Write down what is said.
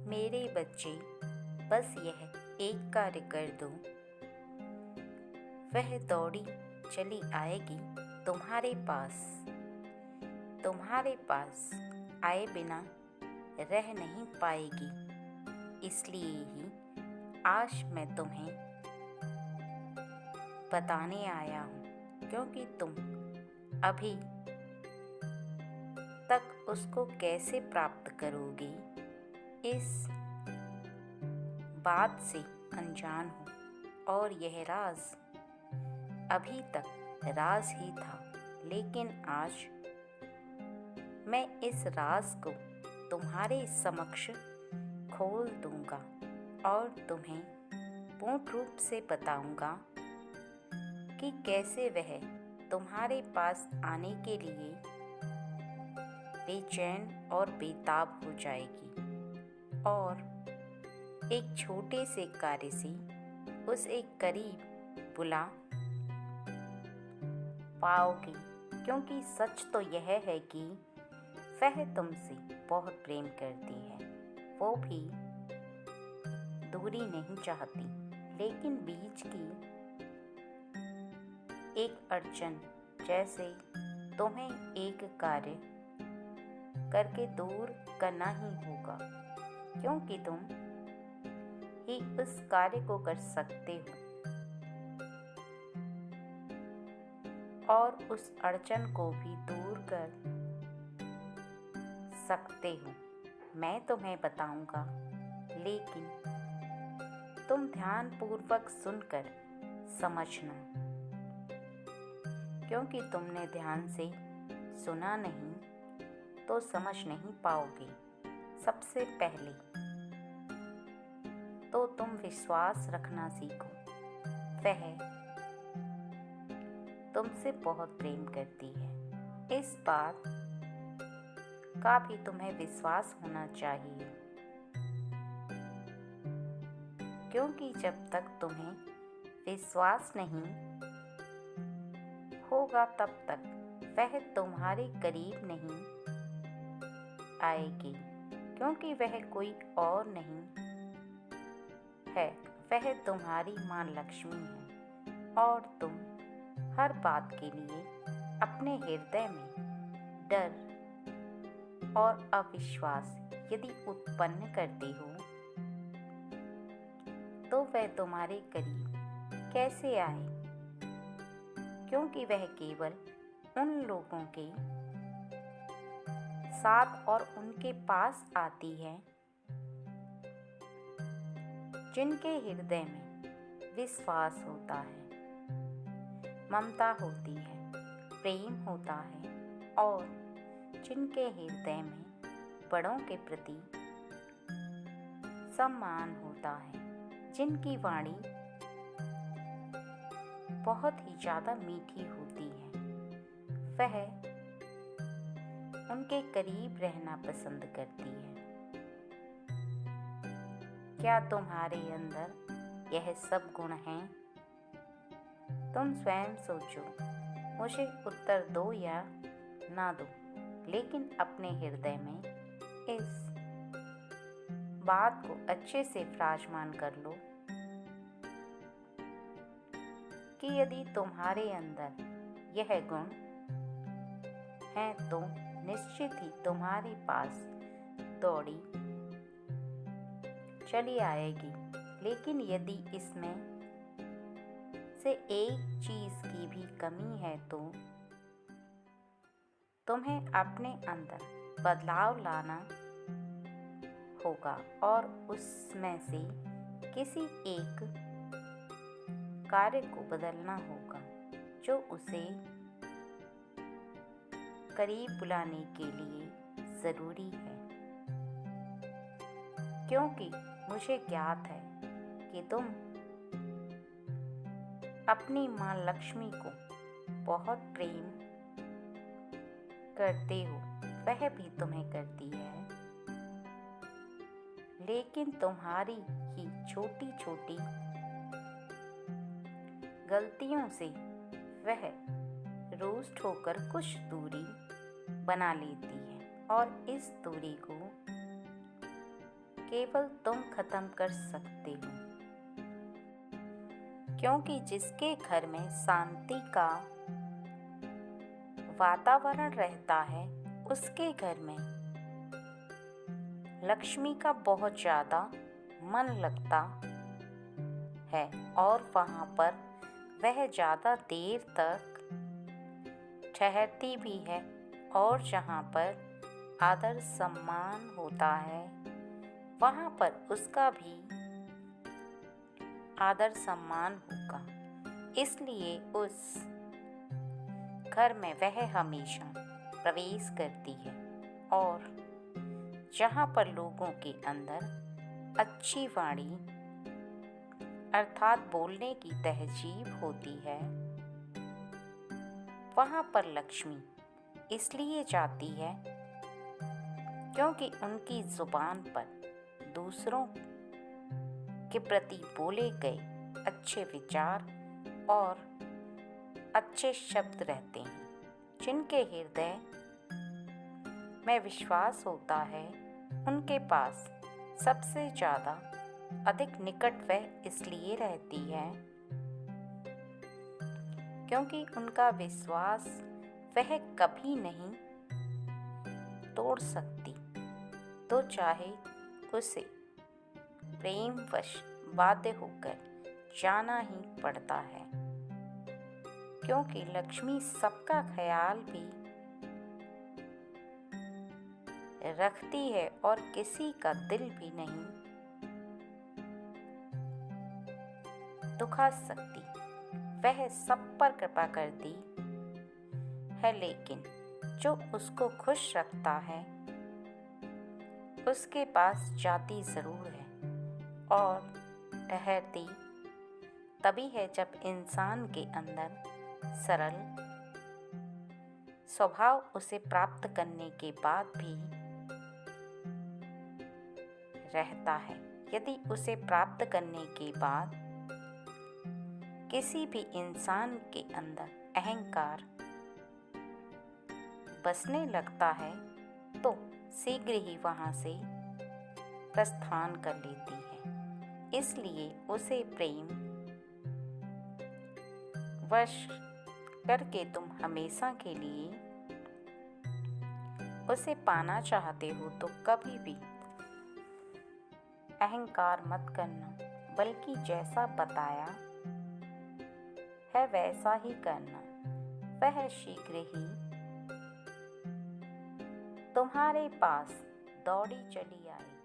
मेरे बच्चे, बस यह एक कार्य कर दो, वह दौड़ी चली आएगी तुम्हारे पास आए बिना रह नहीं पाएगी। इसलिए ही आज मैं तुम्हें बताने आया हूँ, क्योंकि तुम अभी तक उसको कैसे प्राप्त करोगी इस बात से अनजान हो। और यह राज अभी तक राज ही था, लेकिन आज मैं इस राज को तुम्हारे समक्ष खोल दूंगा और तुम्हें पूर्ण रूप से बताऊंगा कि कैसे वह तुम्हारे पास आने के लिए बेचैन और बेताब हो जाएगी और एक छोटे से कार्य से उसे करीब बुला पाओगी। क्योंकि सच तो यह है कि वह तुमसे बहुत प्रेम करती है, वो भी दूरी नहीं चाहती, लेकिन बीच की एक अड़चन, जैसे तुम्हें एक कार्य करके दूर करना ही होगा, क्योंकि तुम ही उस कार्य को कर सकते हो और उस अड़चन को भी दूर कर सकते हो। मैं तुम्हें बताऊंगा, लेकिन तुम ध्यानपूर्वक सुनकर समझना, क्योंकि तुमने ध्यान से सुना नहीं तो समझ नहीं पाओगे। सबसे पहले तो तुम विश्वास रखना सीखो। वह तुमसे बहुत प्रेम करती है, इस बात का भी तुम्हें विश्वास होना चाहिए, क्योंकि जब तक तुम्हें विश्वास नहीं होगा तब तक वह तुम्हारे करीब नहीं आएगी, क्योंकि वह कोई और नहीं है, वह तुम्हारी माँ लक्ष्मी है। और तुम हर बात के लिए अपने हृदय में डर और अविश्वास यदि उत्पन्न करते हो, तो वह तुम्हारे करीब कैसे आए? क्योंकि वह केवल उन लोगों के साथ और उनके पास आती है जिनके हृदय में विश्वास होता है, ममता होती है, प्रेम होता है और जिनके हृदय में बड़ों के प्रति सम्मान होता है, जिनकी वाणी बहुत ही ज़्यादा मीठी होती है। वह उनके करीब रहना पसंद करती है। क्या तुम्हारे अंदर यह सब गुण हैं? तुम स्वयं सोचो, मुझे उत्तर दो या ना दो, लेकिन अपने हृदय में इस बात को अच्छे से विराजमान कर लो कि यदि तुम्हारे अंदर यह गुण है तो निश्चित ही तुम्हारे पास दौड़ी चली आएगी। लेकिन यदि इसमें से एक चीज की भी कमी है तो तुम्हें अपने अंदर बदलाव लाना होगा और उसमें से किसी एक कार्य को बदलना होगा जो उसे करीब बुलाने के लिए ज़रूरी है। क्योंकि मुझे ज्ञात है कि तुम अपनी माँ लक्ष्मी को बहुत प्रेम करते हो, वह भी तुम्हें करती है, लेकिन तुम्हारी ही छोटी छोटी गलतियों से वह रुष्ट होकर कुछ दूरी बना लेती है और इस दूरी को केवल तुम खत्म कर सकते हो, क्योंकि जिसके घर में शांति का वातावरण रहता है उसके घर में लक्ष्मी का बहुत ज़्यादा मन लगता है और वहाँ पर वह ज़्यादा देर तक ठहरती भी है। और जहाँ पर आदर सम्मान होता है वहाँ पर उसका भी आदर सम्मान होगा, इसलिए उस घर में वह हमेशा प्रवेश करती है। और जहाँ पर लोगों के अंदर अच्छी वाणी अर्थात बोलने की तहजीब होती है, वहाँ पर लक्ष्मी इसलिए जाती है क्योंकि उनकी जुबान पर दूसरों के प्रति बोले गए अच्छे विचार और अच्छे शब्द रहते हैं, जिनके हृदय में विश्वास होता है। उनके पास सबसे ज़्यादा अधिक निकट वह इसलिए रहती है क्योंकि उनका विश्वास वह कभी नहीं तोड़ सकती, तो चाहे उसे प्रेमवश बाध्य होकर जाना ही पड़ता है, क्योंकि लक्ष्मी सबका ख्याल भी रखती है और किसी का दिल भी नहीं दुखा सकती। वह सब पर कृपा करती है, लेकिन जो उसको खुश रखता है उसके पास जाती ज़रूर है। और ठहरती तभी है जब इंसान के अंदर सरल स्वभाव उसे प्राप्त करने के बाद भी रहता है। यदि उसे प्राप्त करने के बाद किसी भी इंसान के अंदर अहंकार बसने लगता है तो शीघ्र ही वहाँ से प्रस्थान कर लेती है। इसलिए उसे प्रेम वश करके तुम हमेशा के लिए उसे पाना चाहते हो तो कभी भी अहंकार मत करना, बल्कि जैसा बताया है वैसा ही करना। वह शीघ्र ही तुम्हारे पास दौड़ी चली आएगी।